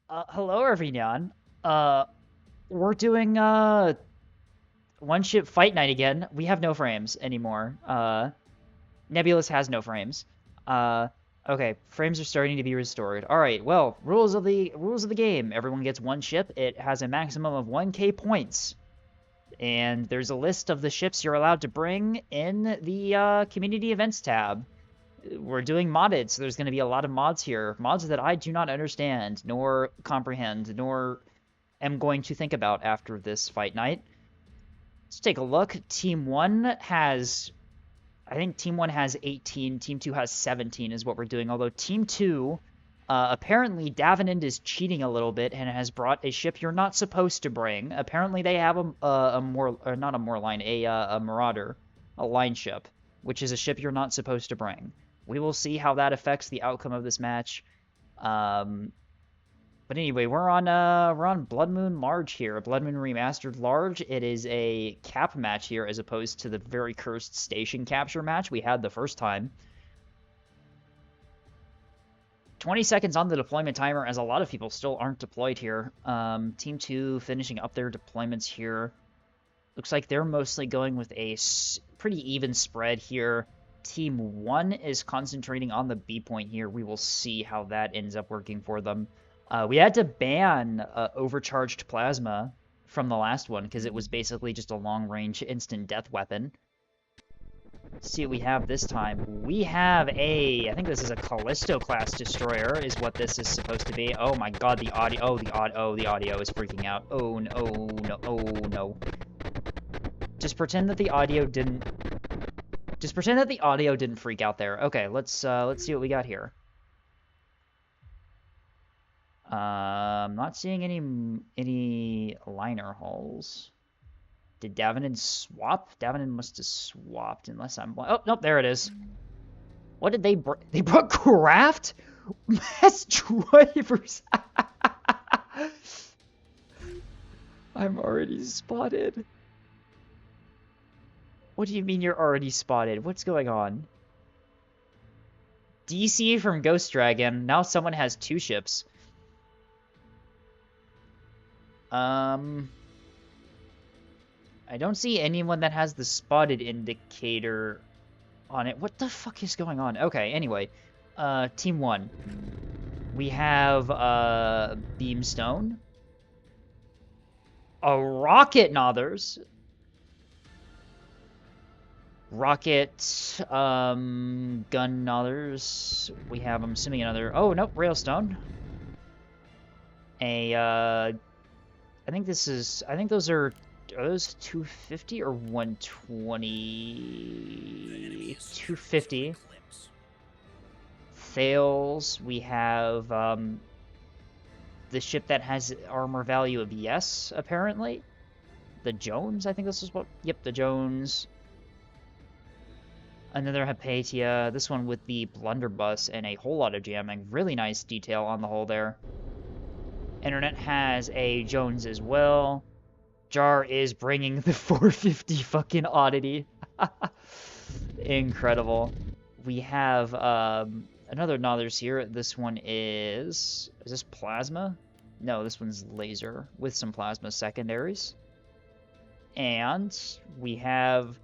Hello everyone. Uh, we're doing one ship fight night again. We have no frames anymore. Nebulous has no frames. Uh, okay, frames are starting to be restored. All right. Well, rules of the game. Everyone gets one ship. It has a maximum of 1K points, and there's a list of the ships you're allowed to bring in the community events tab. We're doing modded, so there's going to be a lot of mods here. Mods that I do not understand, nor comprehend, nor am going to think about after this fight night. Let's take a look. I think Team 1 has 18, Team 2 has 17 is what we're doing, although Team 2, apparently Davaned is cheating a little bit and has brought a ship you're not supposed to bring. Apparently they have not a Moorline, a Marauder, a line ship, which is a ship you're not supposed to bring. We will see how that affects the outcome of this match. But anyway, we're on Blood Moon Large here, Blood Moon Remastered Large. It is a cap match here as opposed to the very cursed station capture match we had the first time. 20 seconds on the deployment timer, as a lot of people still aren't deployed here. Team 2 finishing up their deployments here. Looks like they're mostly going with a pretty even spread here. Team 1 is concentrating on the B point here. We will see how that ends up working for them. We had to ban overcharged plasma from the last one because it was basically just a long-range instant death weapon. Let's see what we have this time. We have I think this is a Callisto-class destroyer is what this is supposed to be. Oh my god, the audio, the audio is freaking out. Oh no, no, oh no. Just pretend that the audio didn't freak out there. Okay, let's see what we got here. I'm not seeing any liner hulls. Did Davaned swap? Davaned must have swapped, unless I'm blind. Oh, nope, there it is. What did they bring? They brought craft? Mass drivers. I'm already spotted. What do you mean you're already spotted? What's going on? DC from Ghost Dragon. Now someone has 2 ships. I don't see anyone that has the spotted indicator on it. What the fuck is going on? Okay, anyway. Team 1. We have, Beamstone. A Rocket Nothers. Rocket, Gun Nothers. We have, I'm assuming another... Oh, nope, Railstone. I think those are those 250 or 120? 250. Thales, we have the ship that has armor value of yes, apparently. The Jones, I think this is what... Yep, the Jones. Another Hypatia, this one with the blunderbuss and a whole lot of jamming. Really nice detail on the hull there. Internet has a Jones as well. Jar is bringing the 450 fucking Oddity. Incredible. We have another Nothers here. This one is this plasma? No, this one's laser with some plasma secondaries. And we have...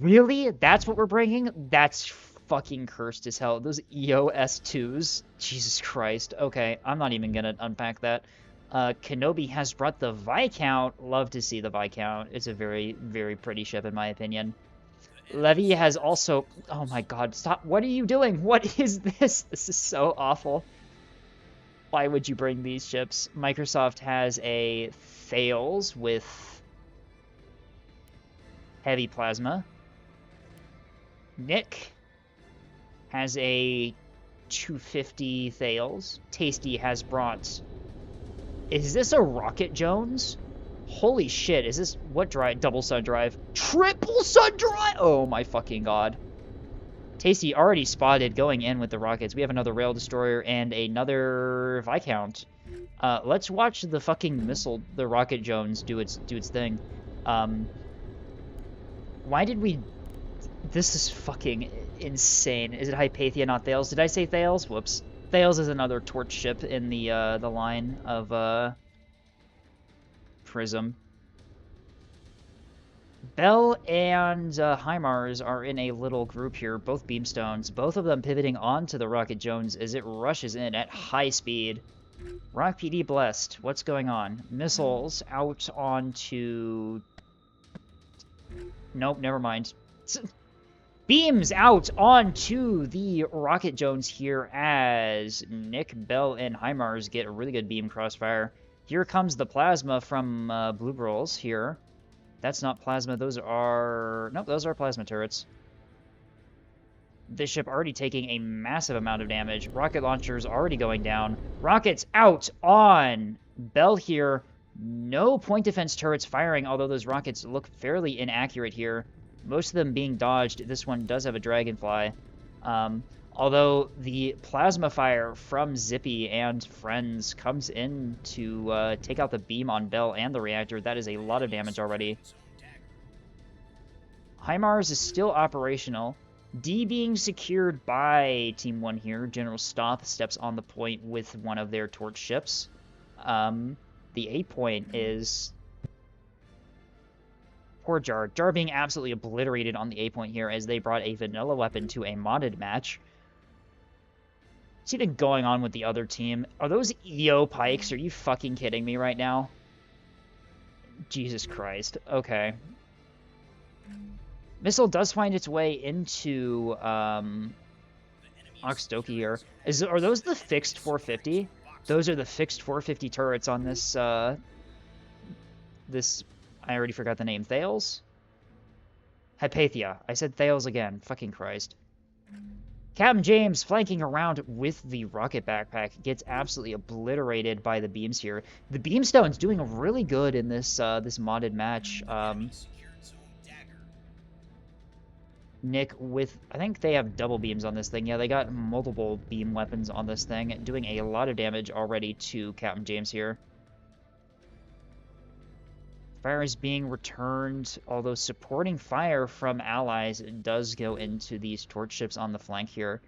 Really? That's what we're bringing? That's fucking cursed as hell. Those EOS2s. Jesus Christ. Okay, I'm not even gonna unpack that. Kenobi has brought the Viscount. Love to see the Viscount. It's a very, very pretty ship in my opinion. Levy has also... Oh my god, stop. What are you doing? What is this? This is so awful. Why would you bring these ships? Microsoft has a Thales with heavy plasma. Nick has a 250 Thales. Tasty has brought... Is this a Rocket Jones? Holy shit, is this... What drive? Double Sun Drive. Triple Sun Drive! Oh my fucking god. Tasty already spotted going in with the rockets. We have another Rail Destroyer and another Viscount. Let's watch the fucking missile, the Rocket Jones, do its thing. Why did we... This is fucking insane. Is it Hypatia, not Thales? Did I say Thales? Whoops. Thales is another torch ship in the line of PRISM. Bell and HIMARS are in a little group here, both beamstones, both of them pivoting onto the Rocket Jones as it rushes in at high speed. Rock PD blessed. What's going on? Missiles out onto... Nope, never mind. Beams out onto the Rocket Jones here as Nick, Bell, and HIMARS get a really good beam crossfire. Here comes the plasma from Blue Brawls here. That's not plasma. Those are... Nope, those are plasma turrets. This ship already taking a massive amount of damage. Rocket launchers already going down. Rockets out on Bell here. No point defense turrets firing, although those rockets look fairly inaccurate here. Most of them being dodged. This one does have a dragonfly. Although the plasma fire from Zippy and friends comes in to take out the beam on Bell and the reactor. That is a lot of damage already. HIMARS is still operational. D being secured by Team 1 here. General Stoth steps on the point with one of their torch ships. The A point is... Poor Jar. Jar being absolutely obliterated on the A point here as they brought a vanilla weapon to a modded match. What's even going on with the other team? Are those EO pikes? Are you fucking kidding me right now? Jesus Christ. Okay. Missile does find its way into Oxdoki here. Are those the fixed 450? Those are the fixed 450 turrets on this, I already forgot the name. Thales? Hypatia. I said Thales again. Fucking Christ. Captain James flanking around with the rocket backpack gets absolutely obliterated by the beams here. The beamstone's doing really good in this this modded match. Nick with, I think they have double beams on this thing. Yeah, they got multiple beam weapons on this thing, doing a lot of damage already to Captain James here. Fire is being returned, although supporting fire from allies does go into these torch ships on the flank here.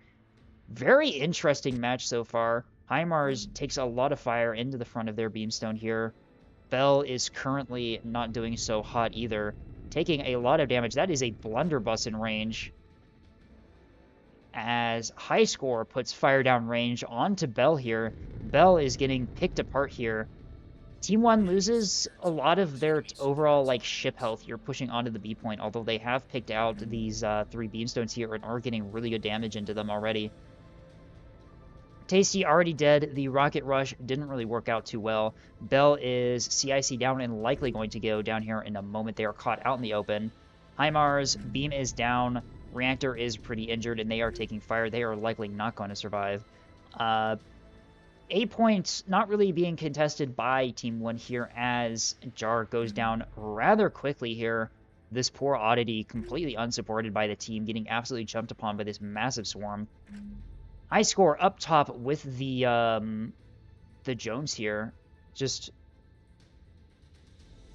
Very interesting match so far. HIMARS takes a lot of fire into the front of their beamstone here. Bell is currently not doing so hot either, taking a lot of damage. That is a blunderbuss in range. As High Score puts fire down range onto Bell here. Bell is getting picked apart here. Team 1 loses a lot of their overall like ship health here pushing onto the B point, although they have picked out these 3 beamstones here and are getting really good damage into them already. Tasty already dead. The rocket rush didn't really work out too well. Bell is CIC down and likely going to go down here in a moment. They are caught out in the open. HIMARS, beam is down. Reactor is pretty injured and they are taking fire. They are likely not going to survive. A point not really being contested by Team 1 here as Jar goes down rather quickly here. This poor Oddity completely unsupported by the team, getting absolutely jumped upon by this massive swarm. High Score up top with the Jones here. Just...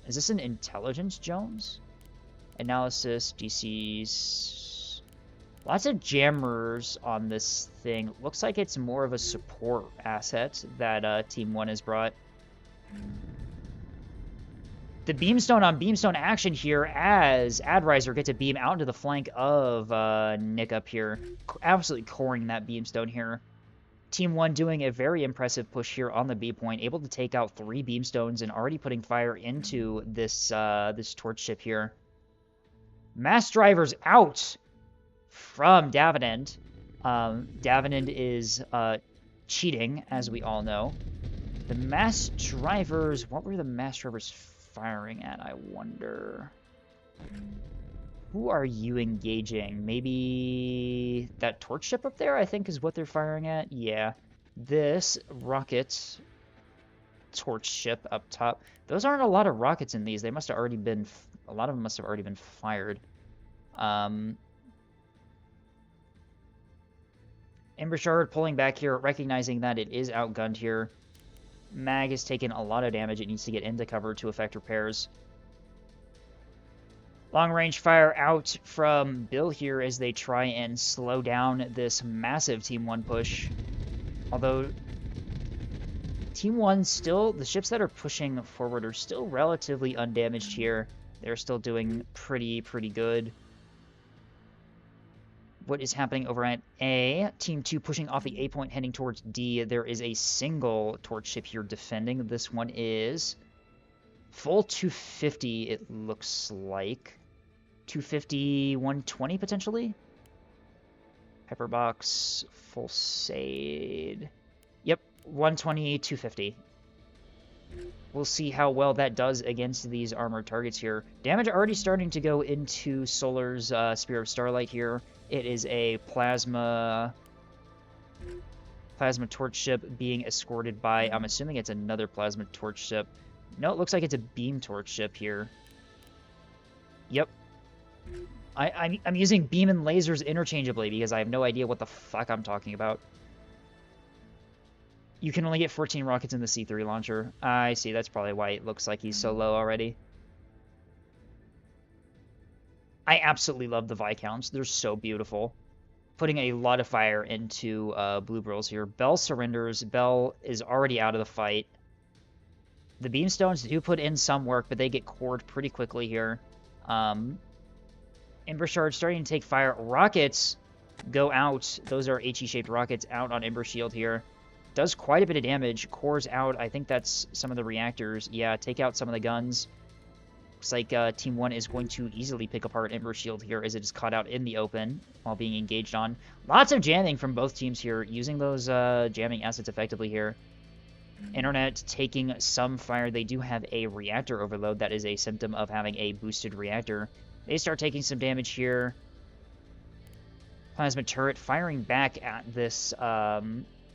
Is this an intelligence Jones? Analysis, DCs... Lots of jammers on this thing. Looks like it's more of a support asset that Team 1 has brought. The beamstone on beamstone action here as Adriser gets a beam out into the flank of Nick up here. Absolutely coring that beamstone here. Team 1 doing a very impressive push here on the B point, able to take out 3 beamstones and already putting fire into this this torch ship here. Mass drivers out from Davaned. Davaned is cheating, as we all know. The mass drivers... What were the mass drivers firing at, I wonder? Who are you engaging? Maybe that torch ship up there, I think, is what they're firing at? Yeah. This rocket torch ship up top. Those aren't a lot of rockets in these. They must have already been... A lot of them must have already been fired. Embershard pulling back here, recognizing that it is outgunned here. Mag has taken a lot of damage. It needs to get into cover to effect repairs. Long-range fire out from Bill here as they try and slow down this massive Team 1 push. Although, Team 1 still, the ships that are pushing forward are still relatively undamaged here. They're still doing pretty good. What is happening over at A? Team 2 pushing off the A point, heading towards D. There is a single torch ship here defending. This one is full 250, it looks like. 250, 120 potentially? Pepperbox, full Sade. Yep, 120, 250. We'll see how well that does against these armored targets here. Damage already starting to go into Solar's Spear of Starlight here. It is a plasma torch ship being escorted by, I'm assuming it's another plasma torch ship. No, it looks like it's a beam torch ship here. Yep. I'm using beam and lasers interchangeably because I have no idea what the fuck I'm talking about. You can only get 14 rockets in the C3 launcher. I see, that's probably why it looks like he's so low already. I absolutely love the Viscounts. They're so beautiful. Putting a lot of fire into Blue Brills here. Bell surrenders. Bell is already out of the fight. The Beamstones do put in some work, but they get cored pretty quickly here. Ember Shard starting to take fire. Rockets go out. Those are HE-shaped rockets out on Ember Shield here. Does quite a bit of damage. Cores out. I think that's some of the reactors. Yeah, take out some of the guns. Looks like Team 1 is going to easily pick apart Ember Shield here as it is caught out in the open while being engaged on. Lots of jamming from both teams here, using those jamming assets effectively here. Internet taking some fire. They do have a reactor overload. That is a symptom of having a boosted reactor. They start taking some damage here. Plasma turret firing back at this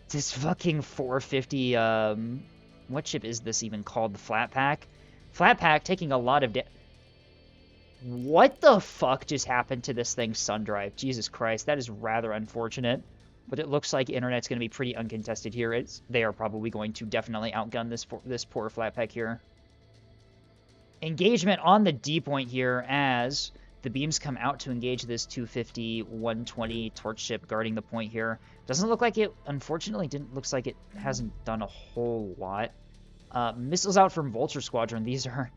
this fucking 450 what ship is this even called? The Flatpack? Flatpack taking a lot of What the fuck just happened to this thing's sun drive? Jesus Christ, that is rather unfortunate. But it looks like Internet's going to be pretty uncontested here. They are probably going to definitely outgun this poor Flatpack here. Engagement on the D point here as the beams come out to engage this 250, 120 torch ship guarding the point here. Doesn't look like it, unfortunately, looks like it hasn't done a whole lot. Missiles out from Vulture Squadron. These are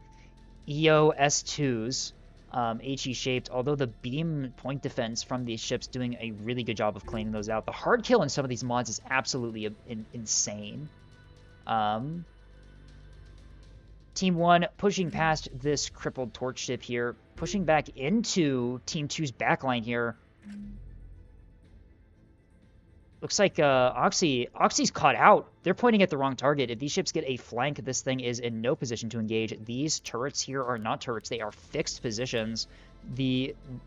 EO S2s, HE-shaped, although the beam point defense from these ships doing a really good job of cleaning those out. The hard kill in some of these mods is absolutely insane. Team 1 pushing past this crippled torch ship here, pushing back into Team 2's backline here. Looks like Oxy's caught out. They're pointing at the wrong target. If these ships get a flank, this thing is in no position to engage. These turrets here are not turrets. They are fixed positions.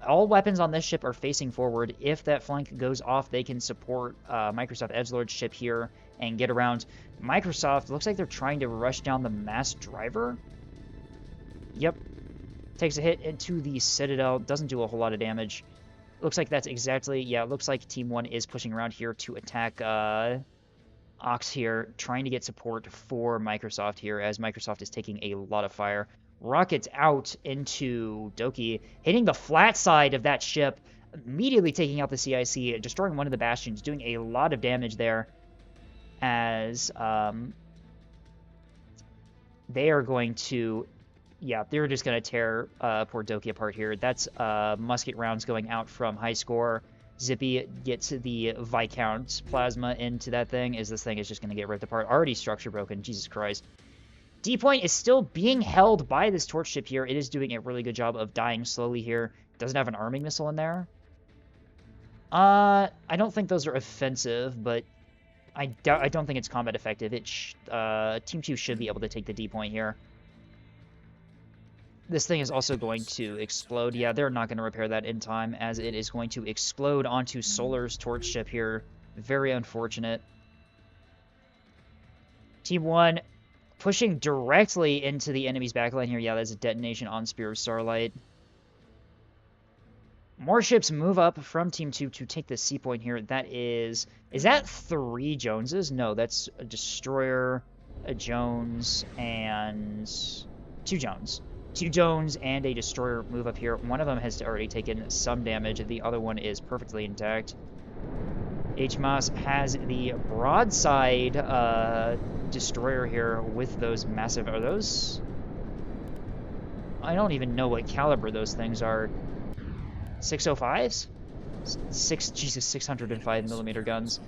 All weapons on this ship are facing forward. If that flank goes off, they can support Microsoft Edgelord's ship here and get around. Microsoft, looks like they're trying to rush down the mass driver. Yep. Takes a hit into the Citadel. Doesn't do a whole lot of damage. Looks like that's exactly... Yeah, it looks like Team 1 is pushing around here to attack Ox here, trying to get support for Microsoft here, as Microsoft is taking a lot of fire. Rockets out into Doki, hitting the flat side of that ship, immediately taking out the CIC, destroying one of the bastions, doing a lot of damage there, as they are going to... Yeah, they're just going to tear poor Doki apart here. That's musket rounds going out from High Score. Zippy gets the Viscount plasma into that thing, as this thing is just going to get ripped apart. Already structure broken. Jesus Christ. D-Point is still being held by this torch ship here. It is doing a really good job of dying slowly here. Doesn't have an arming missile in there. I don't think those are offensive, but I don't think it's combat effective. Team 2 should be able to take the D-Point here. This thing is also going to explode. Yeah, they're not going to repair that in time, as it is going to explode onto Solar's torch ship here. Very unfortunate. Team 1 pushing directly into the enemy's backline here. Yeah, there's a detonation on Spear of Starlight. More ships move up from Team 2 to take the C point here. That is that 3 Joneses? No, that's a Destroyer, a Jones, and 2 Jones. 2 Jones and a Destroyer move up here. One of them has already taken some damage. The other one is perfectly intact. HMAS has the broadside destroyer here with those massive... Are those... I don't even know what caliber those things are. 605s? Jesus, 605mm guns.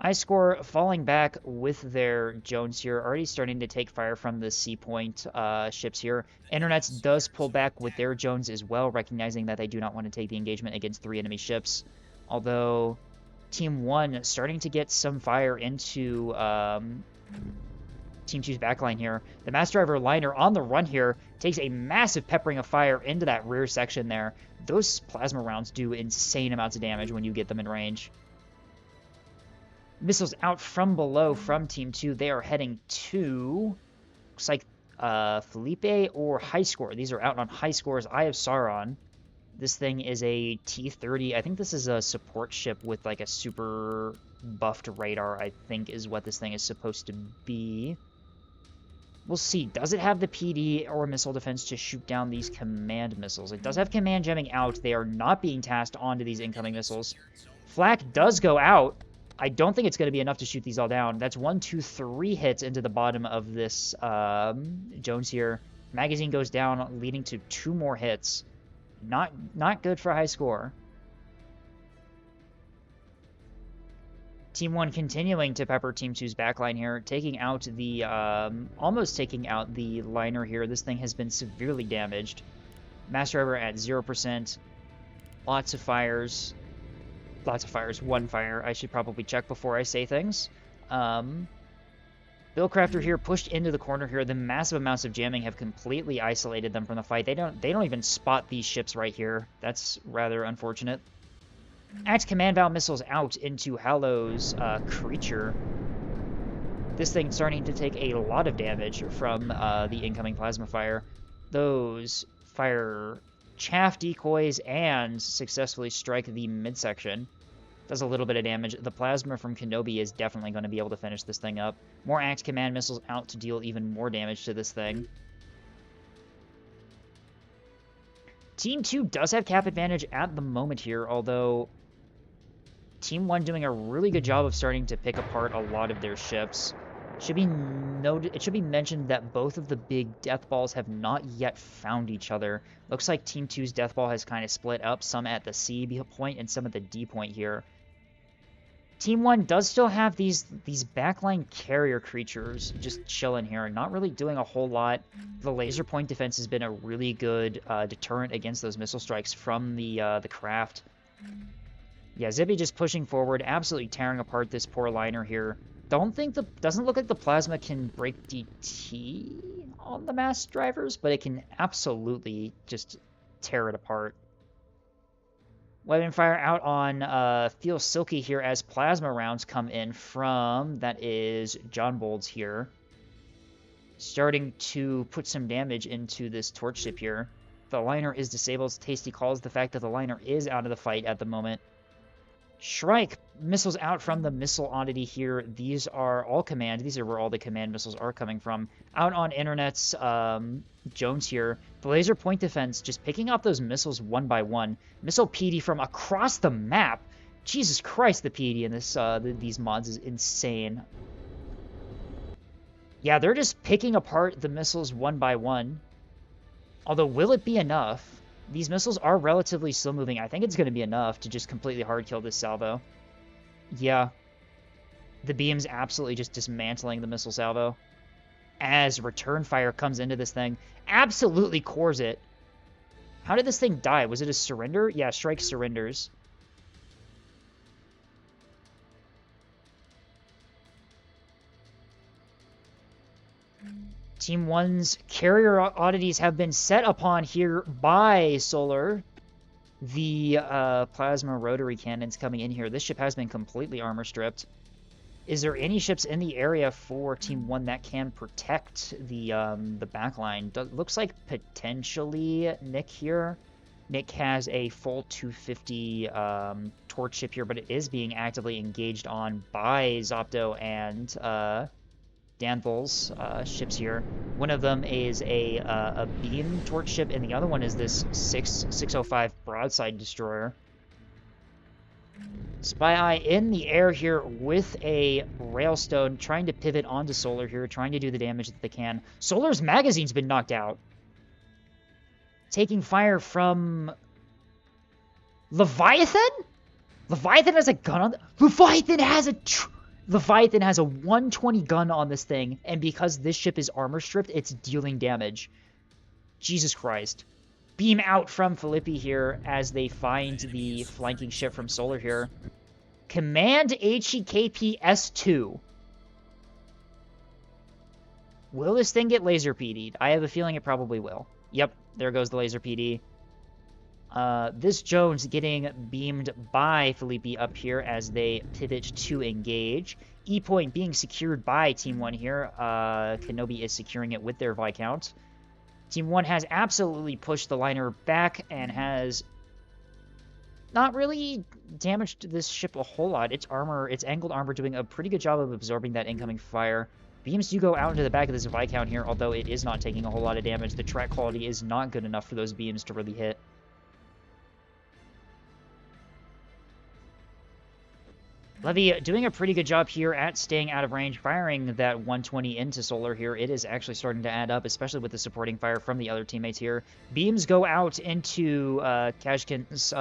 I-Score falling back with their Jones here, already starting to take fire from the Sea Point ships here. Internets does pull back with their Jones as well, recognizing that they do not want to take the engagement against 3 enemy ships. Although Team 1 starting to get some fire into Team 2's backline here. The Mass Driver liner on the run here takes a massive peppering of fire into that rear section there. Those plasma rounds do insane amounts of damage when you get them in range. Missiles out from below from Team 2. They are heading to, looks like Felipe or High Score. These are out on High Score's Eye of Sauron. This thing is a T-30. I think this is a support ship with like a super buffed radar, I think is what this thing is supposed to be. We'll see. Does it have the PD or missile defense to shoot down these command missiles? It does have command jamming out. They are not being tasked onto these incoming missiles. Flak does go out. I don't think it's going to be enough to shoot these all down. That's 1, 2, 3 hits into the bottom of this Jones here. Magazine goes down, leading to 2 more hits. Not good for High Score. Team 1 continuing to pepper Team 2's backline here, taking out the, almost taking out the liner here. This thing has been severely damaged. Mass Driver at 0%. Lots of fires. Lots of fires. 1 fire. I should probably check before I say things. Billcrafter here pushed into the corner here. The massive amounts of jamming have completely isolated them from the fight. They don't even spot these ships right here. That's rather unfortunate. Axe command valve missiles out into Hallow's creature. This thing starting to take a lot of damage from the incoming plasma fire. Those fire chaff decoys and successfully strike the midsection. Does a little bit of damage. The plasma from Kenobi is definitely going to be able to finish this thing up. More Axe command missiles out to deal even more damage to this thing. Team 2 does have cap advantage at the moment here, although Team 1 doing a really good job of starting to pick apart a lot of their ships. It should be mentioned that both of the big death balls have not yet found each other. Looks like Team 2's death ball has kind of split up, some at the C point and some at the D point here. Team 1 does still have these backline carrier creatures just chilling here, not really doing a whole lot. The laser point defense has been a really good deterrent against those missile strikes from the craft. Yeah, Zippy just pushing forward, absolutely tearing apart this poor liner here. Doesn't look like the plasma can break DT on the mass drivers, but it can absolutely just tear it apart. Weapon fire out on Feel Silky here as plasma rounds come in from, that is John Bolds here. Starting to put some damage into this torch ship here. The liner is disabled. Tasty calls the fact that the liner is out of the fight at the moment. Shrike, missiles out from the missile oddity here. These are all command. These are where all the command missiles are coming from. Out on Internet's Jones here. The laser point defense just picking off those missiles one by one. Missile PD from across the map. Jesus Christ, the PD in this these mods is insane. Yeah, they're just picking apart the missiles one by one. Although, will it be enough? These missiles are relatively slow moving. I think it's going to be enough to just completely hard kill this salvo. Yeah. The beam's absolutely just dismantling the missile salvo. As return fire comes into this thing. Absolutely cores it. How did this thing die? Was it a surrender? Yeah, Strike surrenders. Team 1's carrier oddities have been set upon here by Solar. The plasma rotary cannons coming in here. This ship has been completely armor stripped. Is there any ships in the area for Team 1 that can protect the backline? Looks like potentially Nick here. Nick has a full 250 torch ship here, but it is being actively engaged on by Zopto and Danthal's ships here. One of them is a beam torch ship, and the other one is this 605 broadside destroyer. Spy Eye in the air here with a Railstone, trying to pivot onto Solar here, trying to do the damage that they can. Solar's magazine's been knocked out. Taking fire from Leviathan? Leviathan has a gun on... Leviathan has a 120 gun on this thing, and because this ship is armor stripped, it's dealing damage. Jesus Christ. Beam out from Philippi here as they find the flanking ship from Solar here. Command HEKP S2. Will this thing get laser PD'd? I have a feeling it probably will. Yep, there goes the laser PD. This Jones getting beamed by Philippi up here as they pivot to engage. E-point being secured by Team 1 here. Kenobi is securing it with their Viscount. Team 1 has absolutely pushed the liner back and has not really damaged this ship a whole lot. Its armor, its angled armor, doing a pretty good job of absorbing that incoming fire. Beams do go out into the back of this Viscount here, although it is not taking a whole lot of damage. The track quality is not good enough for those beams to really hit. Levy doing a pretty good job here at staying out of range, firing that 120 into Solar here. It is actually starting to add up, especially with the supporting fire from the other teammates here. Beams go out into Kashkin's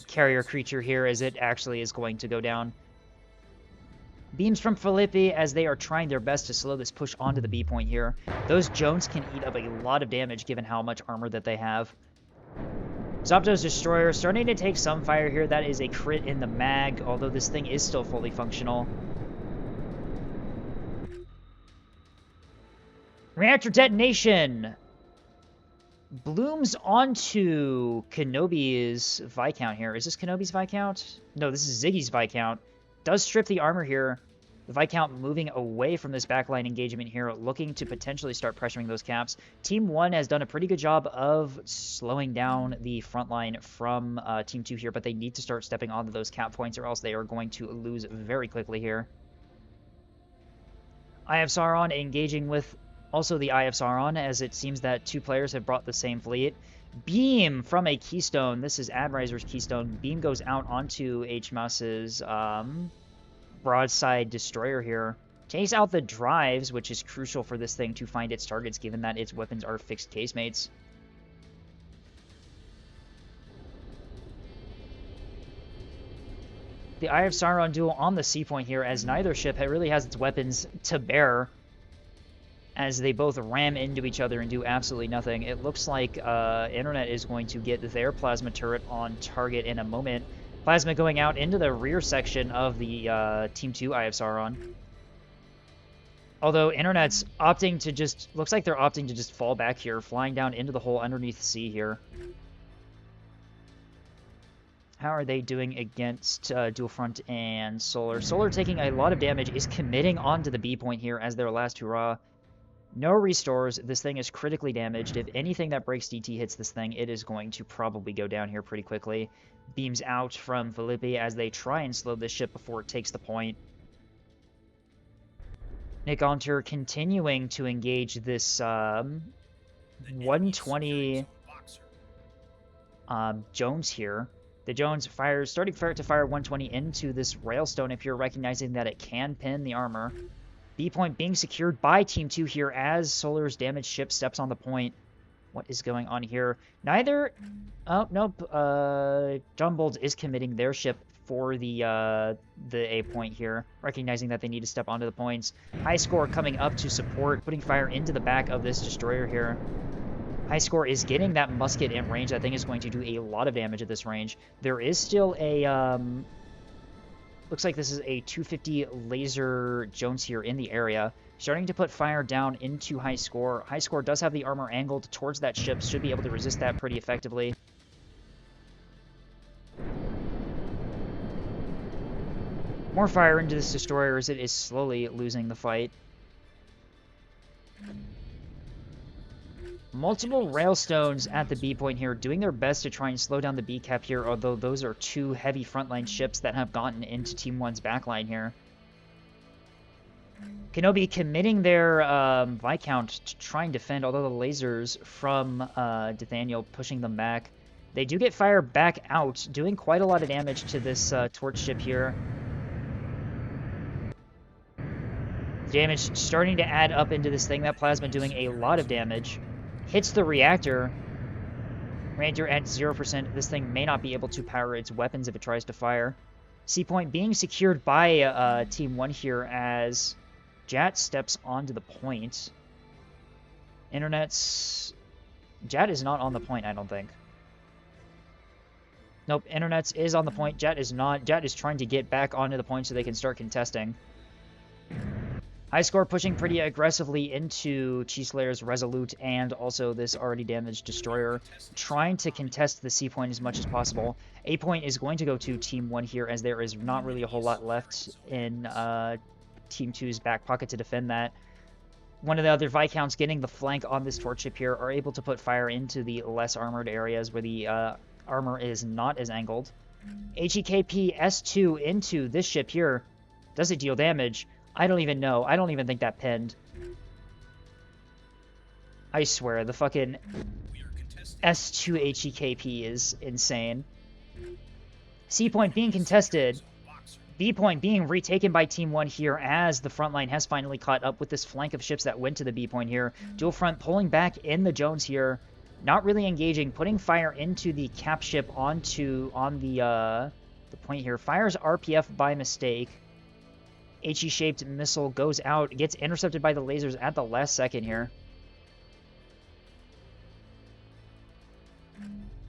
carrier creature here as it actually is going to go down. Beams from Philippi as they are trying their best to slow this push onto the B point here. Those Jones can eat up a lot of damage given how much armor that they have. Zopto's Destroyer starting to take some fire here. That is a crit in the mag, although this thing is still fully functional. Reactor detonation blooms onto Kenobi's Viscount here. Is this Kenobi's Viscount? No, this is Ziggy's Viscount. Does strip the armor here. The Viscount moving away from this backline engagement here, looking to potentially start pressuring those caps. Team 1 has done a pretty good job of slowing down the front line from Team 2 here, but they need to start stepping onto those cap points or else they are going to lose very quickly here. Eye of Sauron engaging with also the Eye of Sauron, as it seems that two players have brought the same fleet. Beam from a Keystone. This is Adriser's Keystone. Beam goes out onto HMAS's broadside destroyer here. Takes out the drives, which is crucial for this thing to find its targets, given that its weapons are fixed casemates. The Eye of Sauron duel on the C point here, as neither ship really has its weapons to bear, as they both ram into each other and do absolutely nothing. It looks like Internet is going to get their plasma turret on target in a moment. Plasma going out into the rear section of the Team 2 Eye of Sauron. Although Internet's opting to just... Looks like they're opting to just fall back here, flying down into the hole underneath C here. How are they doing against Dual Front and Solar? Solar taking a lot of damage, is committing onto the B point here as their last hurrah. No restores. This thing is critically damaged. If anything that breaks DT hits this thing, it is going to probably go down here pretty quickly. Beams out from Philippi as they try and slow this ship before it takes the point. Nick Onter continuing to engage this 120 Jones here. The Jones fires, starting to fire 120 into this Railstone if you're recognizing that it can pin the armor. B point being secured by Team 2 here as Solar's damaged ship steps on the point. What is going on here? Neither... Oh, nope. Jumbold is committing their ship for the A point here, recognizing that they need to step onto the points. High Score coming up to support, putting fire into the back of this destroyer here. High Score is getting that musket in range. I think is going to do a lot of damage at this range. There is still a... Looks like this is a 250 laser Jones here in the area. Starting to put fire down into High Score. High Score does have the armor angled towards that ship. Should be able to resist that pretty effectively. More fire into this destroyer as it is slowly losing the fight. Multiple Railstones at the B point here, doing their best to try and slow down the B cap here, although those are two heavy frontline ships that have gotten into Team 1's backline here. Kenobi committing their Viscount to try and defend, although the lasers from Nathaniel pushing them back. They do get fire back out, doing quite a lot of damage to this torch ship here. Damage starting to add up into this thing. That plasma doing a lot of damage. Hits the reactor. Reactor at 0%. This thing may not be able to power its weapons if it tries to fire. C point being secured by Team 1 here as Jat steps onto the point. Internet's... Jat is not on the point, I don't think. Nope, Internet's is on the point. Jat is not. Jat is trying to get back onto the point so they can start contesting. High score pushing pretty aggressively into Chi Slayer's Resolute and also this already damaged Destroyer, trying to contest the C point as much as possible. A point is going to go to Team 1 here as there is not really a whole lot left in Team 2's back pocket to defend that. One of the other Viscounts getting the flank on this torch ship here are able to put fire into the less armored areas where the armor is not as angled. HEKP S2 into this ship here. Does it deal damage? I don't even know. I don't even think that pinned. I swear, the fucking S2 HEKP is insane. C point being contested. B point being retaken by Team 1 here as the front line has finally caught up with this flank of ships that went to the B point here. Dual front pulling back in the Jones here. Not really engaging, putting fire into the cap ship on the point here. Fires RPF by mistake. HE-shaped missile goes out, gets intercepted by the lasers at the last second here.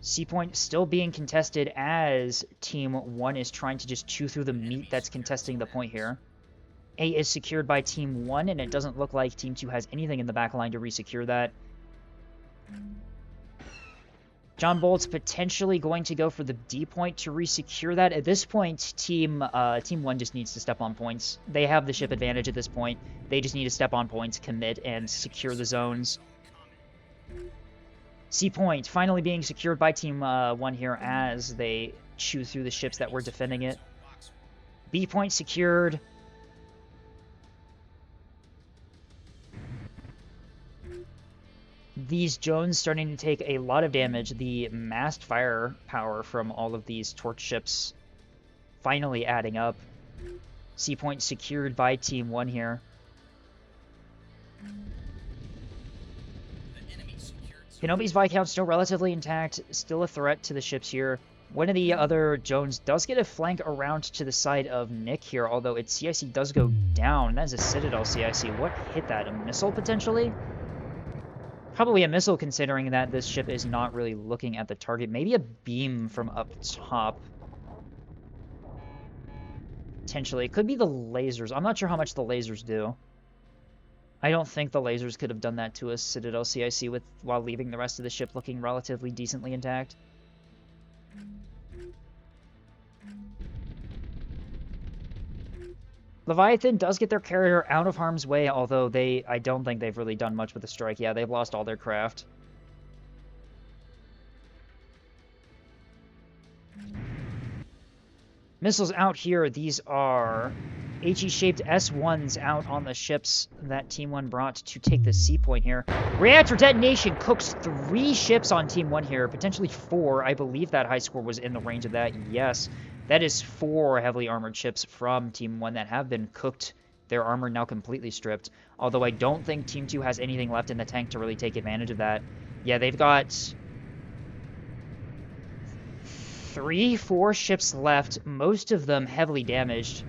C point still being contested as Team 1 is trying to just chew through the meat that's contesting the point here. A is secured by Team 1, and it doesn't look like Team 2 has anything in the back line to resecure that. John Bolt's potentially going to go for the D point to resecure that. At this point, Team 1 just needs to step on points. They have the ship advantage at this point. They just need to step on points, commit, and secure the zones. C point finally being secured by Team 1 here as they chew through the ships that were defending it. B point secured. These Jones starting to take a lot of damage. The massed firepower from all of these torch ships finally adding up. C point secured by Team 1 here. Kenobi's Viscount still relatively intact, still a threat to the ships here. One of the other Jones does get a flank around to the side of Nick here, although its CIC does go down. That is a Citadel CIC. What hit that? A missile, potentially? Probably a missile, considering that this ship is not really looking at the target. Maybe a beam from up top. Potentially. It could be the lasers. I'm not sure how much the lasers do. I don't think the lasers could have done that to a Citadel CIC while leaving the rest of the ship looking relatively decently intact. Leviathan does get their carrier out of harm's way, although I don't think they've really done much with the strike. Yeah, they've lost all their craft. Missiles out here. These are HE-shaped S1s out on the ships that Team 1 brought to take the C point here. Reactor detonation cooks 3 ships on Team 1 here, potentially 4. I believe that high score was in the range of that. Yes, that is 4 heavily armored ships from Team 1 that have been cooked. Their armor now completely stripped. Although I don't think Team 2 has anything left in the tank to really take advantage of that. Yeah, they've got 3-4 ships left, most of them heavily damaged.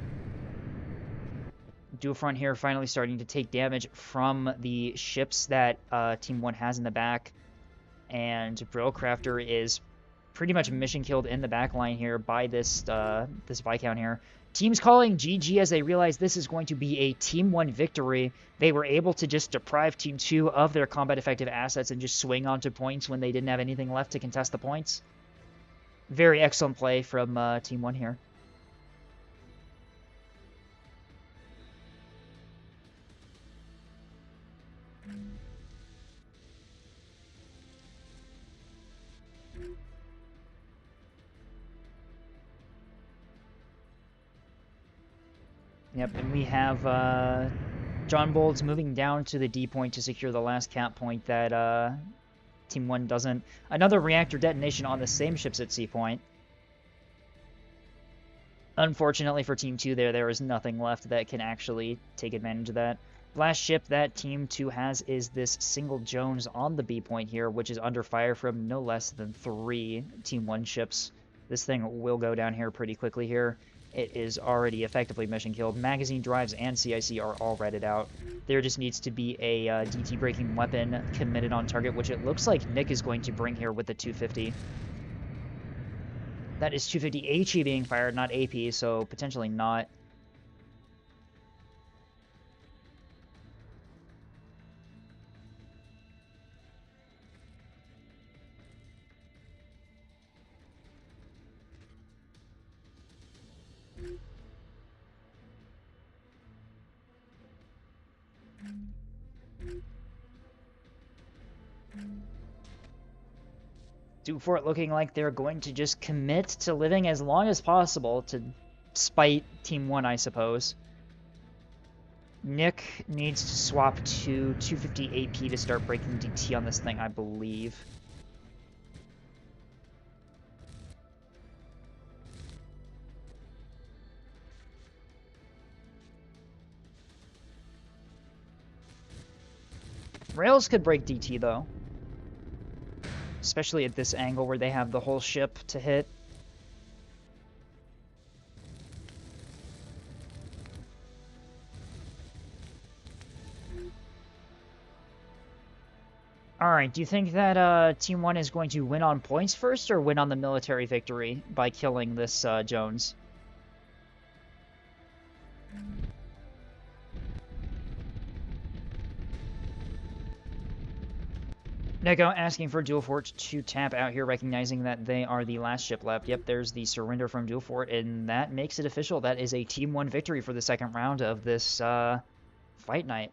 Dual front here finally starting to take damage from the ships that Team 1 has in the back. And Brillcrafter is pretty much mission killed in the back line here by this Viscount here. Teams calling GG as they realize this is going to be a Team 1 victory. They were able to just deprive Team 2 of their combat effective assets and just swing onto points when they didn't have anything left to contest the points. Very excellent play from Team 1 here. Yep, and we have John Bolds moving down to the D point to secure the last cap point that Team 1 doesn't. Another reactor detonation on the same ships at C point. Unfortunately for Team 2 there is nothing left that can actually take advantage of that. Last ship that Team 2 has is this single Jones on the B point here, which is under fire from no less than 3 Team 1 ships. This thing will go down here pretty quickly here. It is already effectively mission killed. Magazine drives and CIC are all redded out. There just needs to be a DT breaking weapon committed on target, which it looks like Nick is going to bring here with the 250. That is 250 HE being fired, not AP, so potentially not. Dufort looking like they're going to just commit to living as long as possible to spite Team 1, I suppose. Nick needs to swap to 250 AP to start breaking DT on this thing, I believe. Rails could break DT, though. Especially at this angle where they have the whole ship to hit. Alright, do you think that Team 1 is going to win on points first, or win on the military victory by killing this Jones? Neko asking for Dual Fort to tap out here, recognizing that they are the last ship left. Yep, there's the surrender from Dual Fort, and that makes it official. That is a Team 1 victory for the second round of this fight night.